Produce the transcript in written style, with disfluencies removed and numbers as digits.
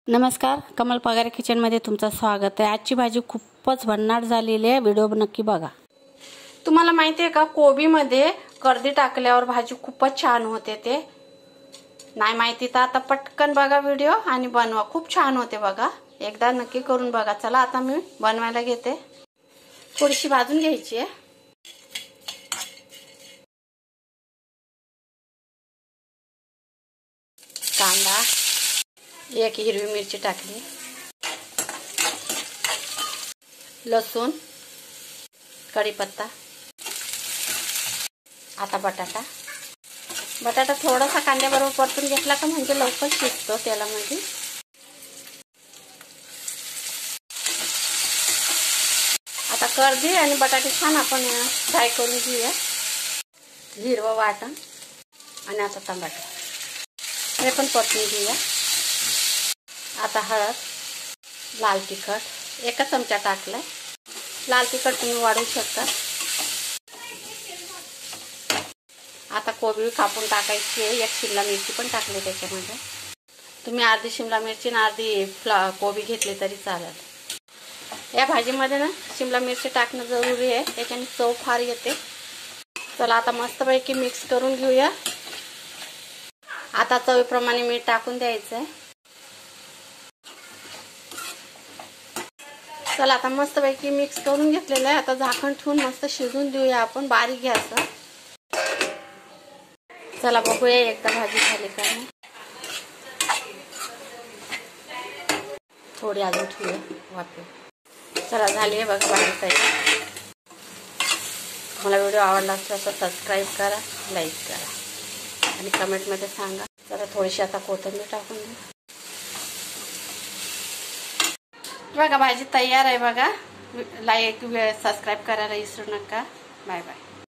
नमस्कार, कमल पगारे किचनमध्ये तुमचं स्वागत आहे। आजची भाजी खूपच भन्नाट झालेली आहे, व्हिडिओ नक्की बघा। तुम्हाला माहिती आहे का, कोबीमध्ये कर्दी टाकल्यावर भाजी खूपच छान होते। ते नाही माहिती तर आता पटकन बघा व्हिडिओ आणि बनवा, खूप छान होते बघा। एकदा नक्की करून बघा। चला आता मी बनवायला घेते। थोडीशी भाजून घ्यायची आहे। कांदा, एक हिरवी मिरची टाकली, लसूण, कढीपत्ता, आता बटाटा थोडासा कांद्याबरोबर परतून घेतला का म्हणजे लवकर शिजतो तेलामध्ये। आता कर्दी आणि बटाटे छान आपण फ्राय करून घेऊया। हिरवं वाटण आणि आता टमाटर हे पण परतून घेऊया। आता हळद, लाल तिखट 1 चमचा टाकलाय। लाल तिखट तुम्ही वाढवू शकता। आता कोबी कापून टाकायची आहे। 1 शिमला मिरची पण टाकली त्याच्यामध्ये। तुम्ही अर्धी शिमला मिरची आणि अर्धी कोबी घेतली तरी चालेल। या भाजीमध्ये ना शिमला मिरची टाकणं जरुरी आहे, त्याच्याने चव फार येते। चला आता मस्तपैकी मिक्स करून घेऊया। आता चवीप्रमाणे मीठ टाकून द्यायचं आहे। चला आता मस्तपैकी मिक्स करून घेतलेलं आहे। आता झाकण ठेवून मस्त शिजून देऊया आपण बारीक गॅसवर। चला बघूया एकदा भाजी झाली का नाही। थोडी अजून ठेवूया वाफेवर। चला झाली आहे बघा भाजी तयार। मला व्हिडिओ आवडला असेल तर सबस्क्राईब करा, लाईक करा आणि कमेंटमध्ये सांगा। चला थोडीशी आता कोथिंबीर टाकून द्या। बघा भाजी तयार आहे बघा। लाईक सबस्क्राईब करायला विसरू नका। Bye bye.